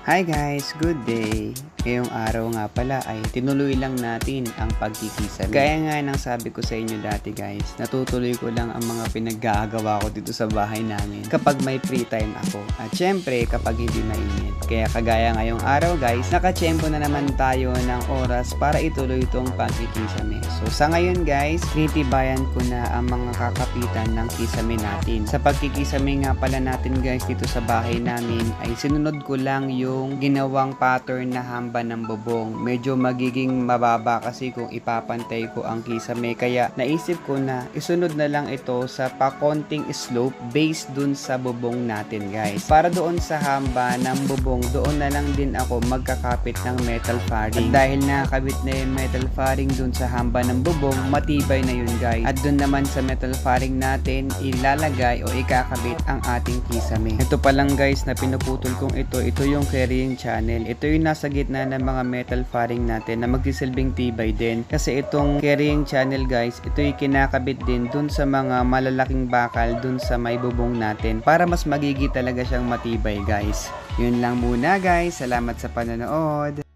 Hi guys, good day! Ngayong araw nga pala ay tinuloy lang natin ang pagkikisame. Gaya nga ng sabi ko sa inyo dati guys, natutuloy ko lang ang mga pinaggagawa ko dito sa bahay namin kapag may free time ako. At syempre kapag hindi mainit. Kaya kagaya ngayong araw guys, nakatsyempo na naman tayo ng oras para ituloy itong pagkikisame. So sa ngayon guys, tinitibayan ko na ang mga kakapitan ng kisame natin. Sa pagkikisame nga pala natin guys dito sa bahay namin ay sinunod ko lang yung ginawang pattern na hamba ng bubong. Medyo magiging mababa kasi kung ipapantay ko ang kisame, kaya naisip ko na isunod na lang ito sa pakonting slope based dun sa bubong natin guys. Para doon sa hamba ng bubong, doon na lang din ako magkakapit ng metal faring. At dahil nakakabit na yung metal faring dun sa hamba ng bubong, matibay na yun guys. At dun naman sa metal faring natin, ilalagay o ikakabit ang ating kisame. Ito pa lang guys na pinuputol kong ito yung carrying channel. Ito yung nasa gitna ng mga metal faring natin na magsisilbing tibay din. Kasi itong carrying channel guys, ito yung kinakabit din dun sa mga malalaking bakal dun sa may bubong natin para mas magigi talaga siyang matibay guys. Yun lang muna guys. Salamat sa panonood.